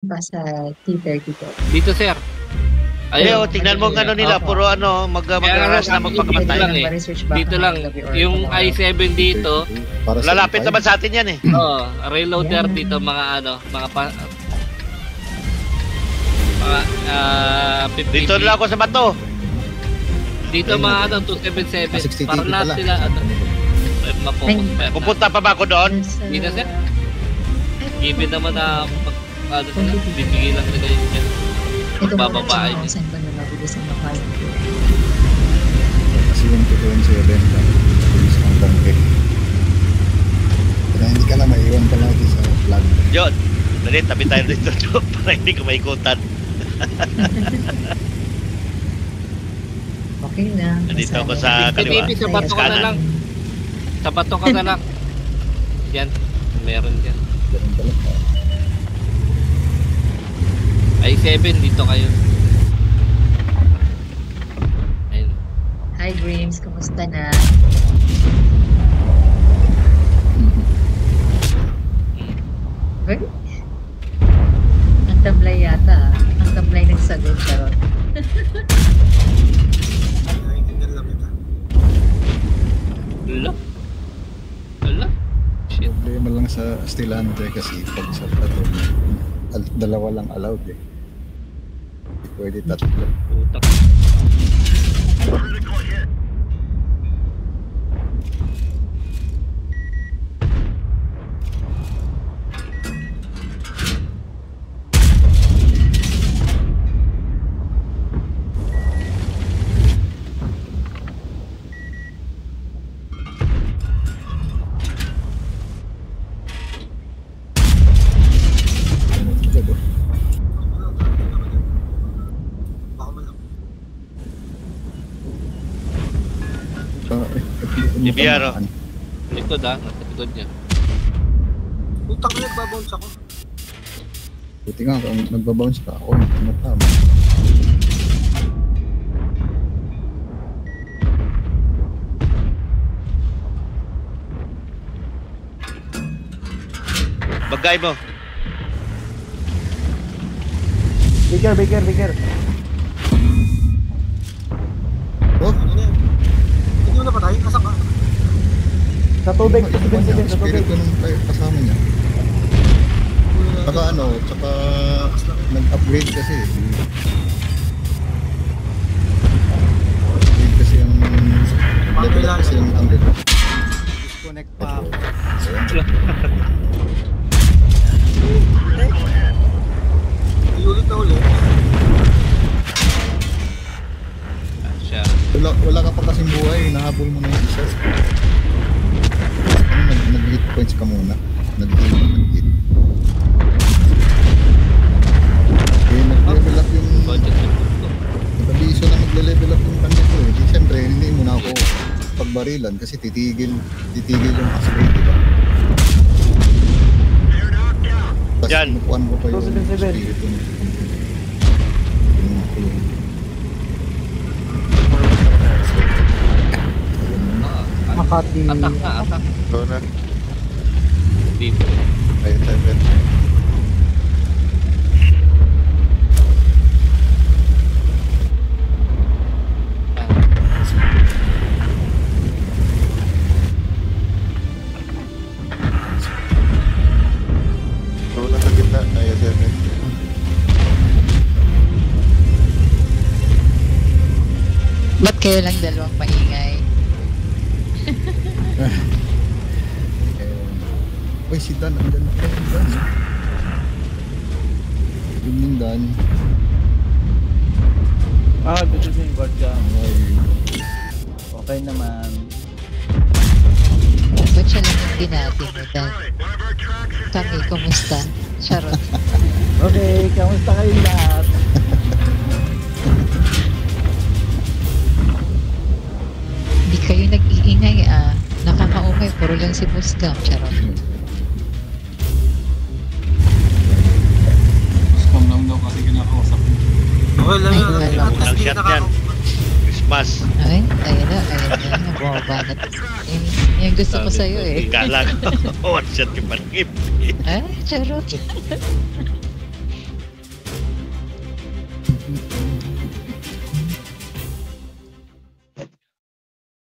Basta T30 po. Dito, sir. Ayun, tingnan mo ang ano nila, puro ano, mag-aras na magpakamatay. Dito lang, yung i7 dito, lalapit naman sa atin yan eh. oh, reloader dito, mga ano, mga dito lang ako sa bato. Dito mga ano, 277, para lahat sila, ano, mapokus. Pupunta pa ba ako doon? Dito, sir. Given naman na, ano sila, bibigay lang nila yun yan. Ito po, bababae. saan ba na mabilis ang makain ko? Kasi yung tutuin sa event ang bangke. Kaya hindi ka na maiwan ka lagi sa flag. Yun, dali, tabi tayo dito para hindi ko maikutan. Okay lang. Nandito ako sa kaliwa. Sa bato ka na lang. Sa bato ka na lang. Yan, meron dyan. Ganun talaga. i7, dito kayo. Ayun. Hi Dreams, kumusta na? Very? Ang tablay yata. Ang tablay nagsagot, charot. Ala? Ala? Shit. Problema lang sa Estelante kasi pag sa plato, dalawa lang allowed eh. Hindi pwede tatlo. Utak. Ibiaro. Likod ha, nasa likod niya. Putak na nagbabounce ako. Buti nga, kung nagbabounce ka ako, matama. Bagay mo. Bigger. Oh, Ano yan? Hindi mo napatay? Asak ka? Sa tubig, sa iba niya, tubig, sa tubig. espiritu nung kasama niya. Saka ano, saka nag-upgrade kasi. Upgrade kasi ang level up kasi ang level. Disconnect pa ako. Iulit na ulit. Siya. Wala ka pa kasing buhay, nahabol mo na yung isa. Nag-hit points ka muna. Nag-hit. Eh, nag-level up yung... Budget yung gusto. Nag-abiso na magle-level up yung kanya ko eh. Siyempre, hindi mo na ako pagbarilan kasi titigil yung upgrade, diba? Tapos Yan. pinupuan ko pa yung 277. spiritu niya. Makati. Atak na, atak. Ito na. Dito. Ay, 7. Ito na sa gitna. Ay, 7. Ba't kayo lang dalawang maingay? Uy, si Dan, andyan na si Dan. Yung Dan. Gusto yung guard ka. Ay, Okay naman. Ba't siya lang yung dinati mo, Dan? Kami, kumusta? Charot. Okay, kamusta kayong lahat? Hindi kayo nag-iingay ah. Nakakaumay, puro lang si Busgam. Charot. Scam lang daw kasi kinakausap mo. Okay lang yun. Ay, At least Walang hindi shot ka yan. Christmas. Ay, ayun na. Bumaba na. Yung gusto ko sa'yo eh. Kala ko, one shot yung panggip. Ay, charot.